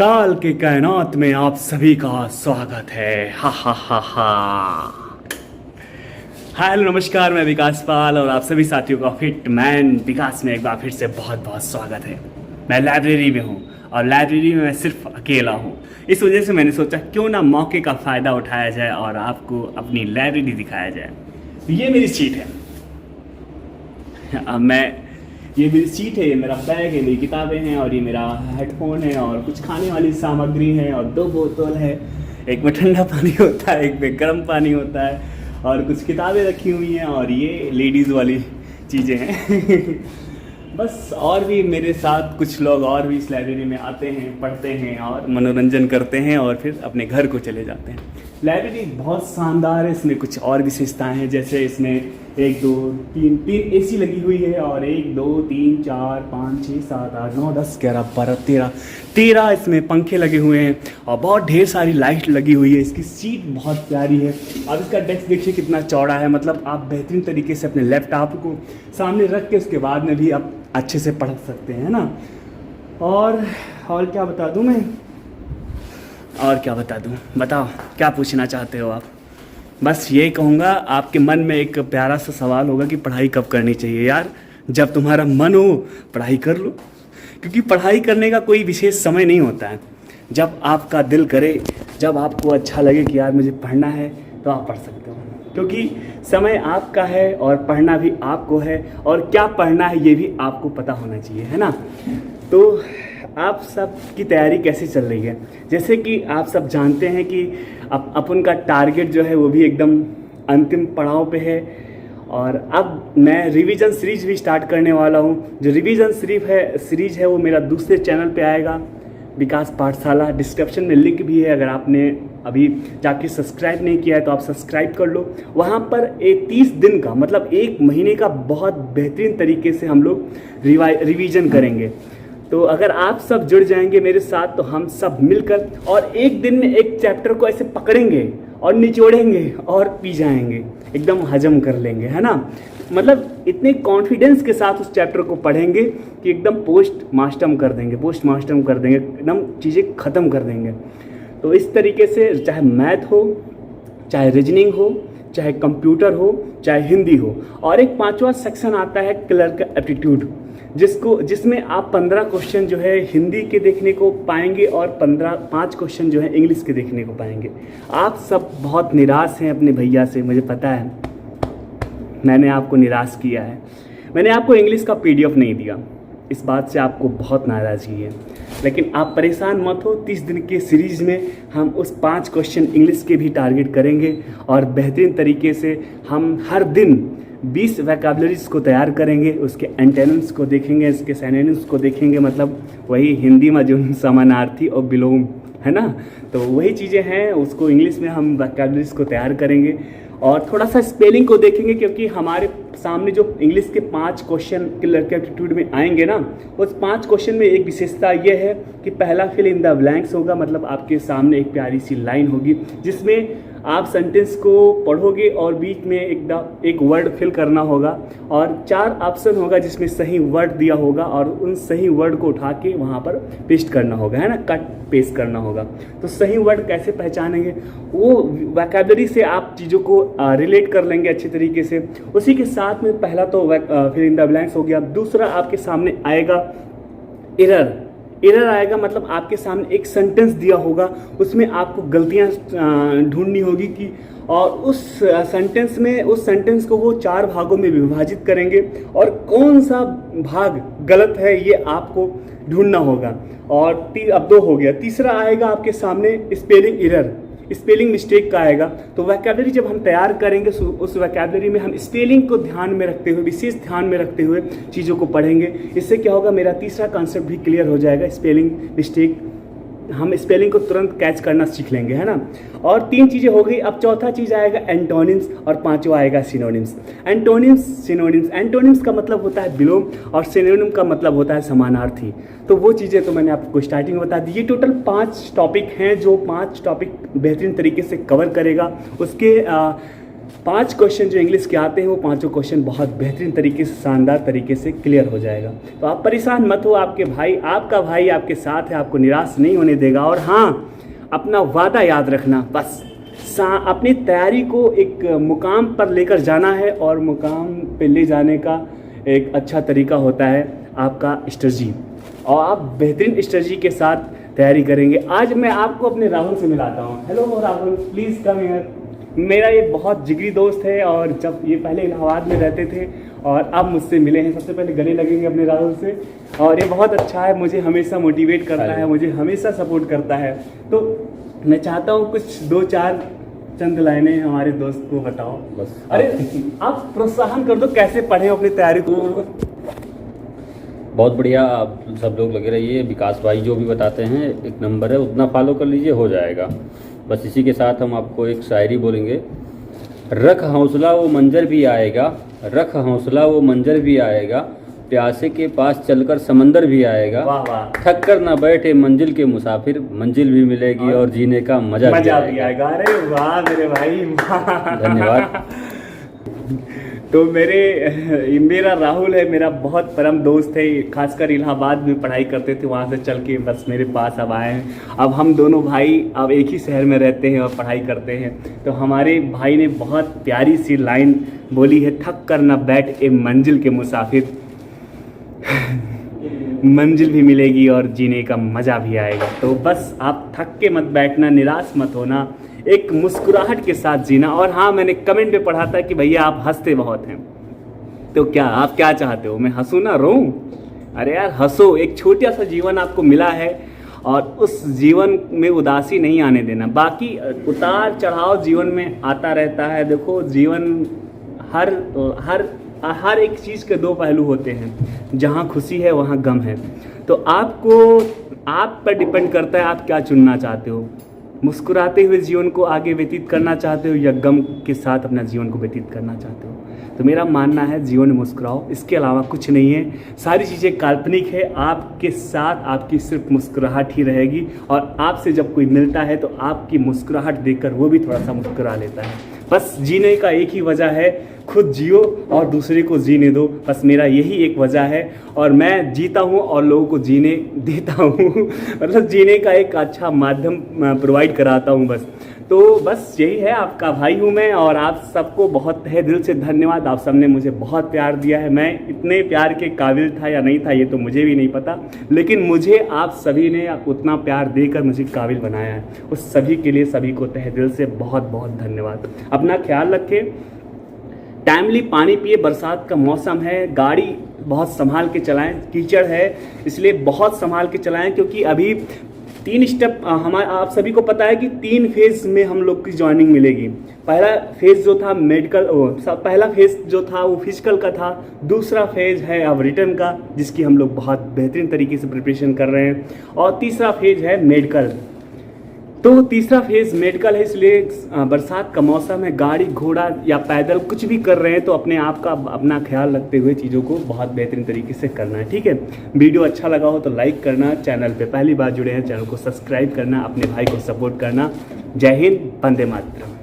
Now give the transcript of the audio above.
काल के कायनात में आप सभी का स्वागत है। हा हा हा हा। हाय हेलो नमस्कार, मैं विकास पाल और आप सभी साथियों का फिट मैन विकास में एक बार फिर से बहुत बहुत स्वागत है। मैं लाइब्रेरी में हूँ और लाइब्रेरी में मैं सिर्फ अकेला हूँ। इस वजह से मैंने सोचा क्यों ना मौके का फ़ायदा उठाया जाए और आपको अपनी लाइब्रेरी दिखाया जाए। ये मेरी सीट है। ये मेरी सीट है, ये मेरा बैग है, मेरी किताबें हैं और ये मेरा हेडफोन है और कुछ खाने वाली सामग्री है और 2 बोतल है। एक में ठंडा पानी होता है, एक में गर्म पानी होता है और कुछ किताबें रखी हुई हैं और ये लेडीज़ वाली चीज़ें हैं। बस और भी मेरे साथ कुछ लोग और भी इस लाइब्रेरी में आते हैं, पढ़ते हैं और मनोरंजन करते हैं और फिर अपने घर को चले जाते हैं। लाइब्रेरी बहुत शानदार है। इसमें कुछ और विशेषताएं हैं, जैसे इसमें 1 2 3 एसी लगी हुई है और 1 2 3 4 5 6 7 8 9 10 11 12 13 इसमें पंखे लगे हुए हैं और बहुत ढेर सारी लाइट लगी हुई है। इसकी सीट बहुत प्यारी है। अब इसका डेस्क देखिए कितना चौड़ा है, मतलब आप बेहतरीन तरीके से अपने लैपटॉप को सामने रख के उसके बाद में भी आप अच्छे से पढ़ सकते हैं ना। और क्या बता दूं मैं, और क्या बता दूं, बताओ क्या पूछना चाहते हो आप। बस ये कहूँगा, आपके मन में एक प्यारा सा सवाल होगा कि पढ़ाई कब करनी चाहिए। यार जब तुम्हारा मन हो पढ़ाई कर लो, क्योंकि पढ़ाई करने का कोई विशेष समय नहीं होता है। जब आपका दिल करे, जब आपको अच्छा लगे कि यार मुझे पढ़ना है, तो आप पढ़ सकते हो, क्योंकि समय आपका है और पढ़ना भी आपको है और क्या पढ़ना है ये भी आपको पता होना चाहिए, है ना। तो आप सब की तैयारी कैसे चल रही है। जैसे कि आप सब जानते हैं कि अपन का टारगेट जो है वो भी एकदम अंतिम पड़ाव पे है और अब मैं रिवीजन सीरीज भी स्टार्ट करने वाला हूँ। जो रिवीजन सीरीज है वो मेरा दूसरे चैनल पे आएगा, विकास पाठशाला। डिस्क्रिप्शन में लिंक भी है, अगर आपने अभी जाके सब्सक्राइब नहीं किया है तो आप सब्सक्राइब कर लो। वहाँ पर 30 दिन का, मतलब 1 महीने का बहुत बेहतरीन तरीके से हम लोग रिवीजन करेंगे। तो अगर आप सब जुड़ जाएंगे मेरे साथ तो हम सब मिलकर और एक दिन में एक चैप्टर को ऐसे पकड़ेंगे और निचोड़ेंगे और पी जाएंगे, एकदम हजम कर लेंगे, है ना। मतलब इतने कॉन्फिडेंस के साथ उस चैप्टर को पढ़ेंगे कि एकदम पोस्ट मास्टम कर देंगे, एकदम चीज़ें ख़त्म कर देंगे। तो इस तरीके से चाहे मैथ हो, चाहे रीजनिंग हो, चाहे कंप्यूटर हो, चाहे हिंदी हो, और एक 5वां सेक्शन आता है क्लर्क एप्टीट्यूड, जिसमें आप 15 क्वेश्चन जो है हिंदी के देखने को पाएंगे और 5 क्वेश्चन जो है इंग्लिश के देखने को पाएंगे। आप सब बहुत निराश हैं अपने भैया से, मुझे पता है। मैंने आपको निराश किया है। मैंने आपको इंग्लिश का PDF नहीं दिया, इस बात से आपको बहुत नाराज़गी है। लेकिन आप परेशान मत हो, 30 दिन के सीरीज़ में हम उस 5 क्वेश्चन इंग्लिश के भी टारगेट करेंगे और बेहतरीन तरीके से हम हर दिन 20 वैकेबलरीज को तैयार करेंगे। उसके एंटोनिम्स को देखेंगे, इसके सिनोनिम्स को देखेंगे, मतलब वही हिंदी में जो समानार्थी और विलोम है ना, तो वही चीज़ें हैं। उसको इंग्लिश में हम वैकेबलरीज को तैयार करेंगे और थोड़ा सा स्पेलिंग को देखेंगे, क्योंकि हमारे सामने जो इंग्लिश के 5 क्वेश्चन क्लर्क एप्टीट्यूड में आएंगे ना, उस 5 क्वेश्चन में एक विशेषता ये है कि पहला फिल इन द ब्लैंक्स होगा, मतलब आपके सामने एक प्यारी सी लाइन होगी जिसमें आप सेंटेंस को पढ़ोगे और बीच में एक वर्ड फिल करना होगा और 4 ऑप्शन होगा जिसमें सही वर्ड दिया होगा और उन सही वर्ड को उठा के वहाँ पर पेस्ट करना होगा, है ना, कट पेस्ट करना होगा। तो सही वर्ड कैसे पहचानेंगे, वो वैकेबलरी से आप चीज़ों को रिलेट कर लेंगे अच्छे तरीके से। उसी के साथ में पहला तो फिल इन द ब्लैंक्स हो गया। दूसरा आपके सामने आएगा एरर आएगा, मतलब आपके सामने एक सेंटेंस दिया होगा, उसमें आपको गलतियां ढूंढनी होगी कि, और उस सेंटेंस को वो 4 भागों में विभाजित करेंगे और कौन सा भाग गलत है ये आपको ढूंढना होगा। और अब 2 हो गया। तीसरा आएगा आपके सामने स्पेलिंग मिस्टेक का आएगा। तो वैकेबलरी जब हम तैयार करेंगे उस वैकेबलरी में हम स्पेलिंग को ध्यान में रखते हुए, विशेष ध्यान में रखते हुए चीज़ों को पढ़ेंगे। इससे क्या होगा, मेरा तीसरा कॉन्सेप्ट भी क्लियर हो जाएगा। स्पेलिंग मिस्टेक, हम स्पेलिंग को तुरंत कैच करना सीख लेंगे, है ना। और 3 चीज़ें हो गई। अब चौथा चीज़ आएगा एंटोनिम्स और 5वां आएगा सिनोनिम्स। एंटोनिम्स का मतलब होता है विलोम और सिनोनिम का मतलब होता है समानार्थी। तो वो चीज़ें तो मैंने आपको स्टार्टिंग में बता दी। ये टोटल 5 टॉपिक हैं जो 5 टॉपिक बेहतरीन तरीके से कवर करेगा। उसके 5 क्वेश्चन जो इंग्लिश के आते हैं वो पांचों क्वेश्चन बहुत बेहतरीन तरीके से, शानदार तरीके से क्लियर हो जाएगा। तो आप परेशान मत हो, आपका भाई आपके साथ है, आपको निराश नहीं होने देगा। और हाँ, अपना वादा याद रखना, बस अपनी तैयारी को एक मुकाम पर लेकर जाना है, और मुकाम पे ले जाने का एक अच्छा तरीका होता है आपका स्ट्रेटजी, और आप बेहतरीन स्ट्रेटजी के साथ तैयारी करेंगे। आज मैं आपको अपने राहुल से मिलाता हूँ। Hello Rahul, please come here. मेरा ये बहुत जिगरी दोस्त है, और जब ये पहले इलाहाबाद में रहते थे और अब मुझसे मिले हैं। सबसे पहले गले लगेंगे अपने राहुल से। और ये बहुत अच्छा है, मुझे हमेशा मोटिवेट करता है, मुझे हमेशा सपोर्ट करता है। तो मैं चाहता हूँ कुछ 2-4 चंद लाइनें हमारे दोस्त को बताओ बस। अरे आप प्रोत्साहन कर दो, कैसे पढ़े अपनी तैयारी को। बहुत बढ़िया, आप सब लोग लगे रहिए। विकास भाई जो भी बताते हैं एक नंबर है, उतना फॉलो कर लीजिए, हो जाएगा। बस इसी के साथ हम आपको एक शायरी बोलेंगे। रख हौसला वो मंजर भी आएगा, रख हौसला वो मंजर भी आएगा, प्यासे के पास चलकर समंदर भी आएगा। वाह वाह। थक कर ना बैठे मंजिल के मुसाफिर, मंजिल भी मिलेगी और जीने का मजा भी आएगा। अरे वाह मेरे भाई, धन्यवाद। तो मेरा राहुल है, मेरा बहुत परम दोस्त है। खासकर इलाहाबाद में पढ़ाई करते थे, वहाँ से चल के बस मेरे पास अब आए हैं। अब हम दोनों भाई अब एक ही शहर में रहते हैं और पढ़ाई करते हैं। तो हमारे भाई ने बहुत प्यारी सी लाइन बोली है, थक कर न बैठ ए मंजिल के मुसाफिर, मंजिल भी मिलेगी और जीने का मज़ा भी आएगा। तो बस आप थक के मत बैठना, निराश मत होना, एक मुस्कुराहट के साथ जीना। और हाँ, मैंने कमेंट पे पढ़ा था कि भैया आप हंसते बहुत हैं, तो क्या आप क्या चाहते हो, मैं हंसूं ना रोऊं? अरे यार हंसो, एक छोटा सा जीवन आपको मिला है और उस जीवन में उदासी नहीं आने देना। बाकी उतार चढ़ाव जीवन में आता रहता है। देखो जीवन हर एक चीज़ के 2 पहलू होते हैं, जहाँ खुशी है वहाँ गम है। तो आप पर डिपेंड करता है आप क्या चुनना चाहते हो, मुस्कुराते हुए जीवन को आगे व्यतीत करना चाहते हो या गम के साथ अपना जीवन को व्यतीत करना चाहते हो। तो मेरा मानना है जीवन में मुस्कुराओ, इसके अलावा कुछ नहीं है। सारी चीज़ें काल्पनिक है, आपके साथ आपकी सिर्फ मुस्कुराहट ही रहेगी। और आपसे जब कोई मिलता है तो आपकी मुस्कुराहट देखकर वो भी थोड़ा सा मुस्कुरा लेता है। बस जीने का एक ही वजह है, खुद जियो और दूसरे को जीने दो। बस मेरा यही एक वजह है, और मैं जीता हूँ और लोगों को जीने देता हूँ। मतलब जीने का एक अच्छा माध्यम प्रोवाइड कराता हूँ बस। तो बस यही है, आपका भाई हूँ मैं, और आप सबको बहुत तहे दिल से धन्यवाद। आप सबने मुझे बहुत प्यार दिया है। मैं इतने प्यार के काबिल था या नहीं था ये तो मुझे भी नहीं पता, लेकिन मुझे आप सभी ने उतना प्यार देकर मुझे काबिल बनाया है। उस सभी के लिए सभी को तहे दिल से बहुत बहुत धन्यवाद। अपना ख्याल रखें, टाइमली पानी पिए, बरसात का मौसम है, गाड़ी बहुत संभाल के चलाएं, कीचड़ है इसलिए बहुत संभाल के चलाएं, क्योंकि अभी 3 स्टेप आप सभी को पता है कि 3 फेज़ में हम लोग की ज्वाइनिंग मिलेगी। पहला फेज़ जो था पहला फेज़ जो था वो फिजिकल का था, दूसरा फेज़ है अब रिटर्न का, जिसकी हम लोग बहुत बेहतरीन तरीके से प्रिपरेशन कर रहे हैं, और तीसरा फेज़ है मेडिकल। तो तीसरा फेज़ मेडिकल है, इसलिए बरसात का मौसम है, गाड़ी घोड़ा या पैदल कुछ भी कर रहे हैं तो अपने आप का अपना ख्याल रखते हुए चीज़ों को बहुत बेहतरीन तरीके से करना है। ठीक है, वीडियो अच्छा लगा हो तो लाइक करना, चैनल पे पहली बार जुड़े हैं चैनल को सब्सक्राइब करना, अपने भाई को सपोर्ट करना। जय हिंद, वंदे मातरम।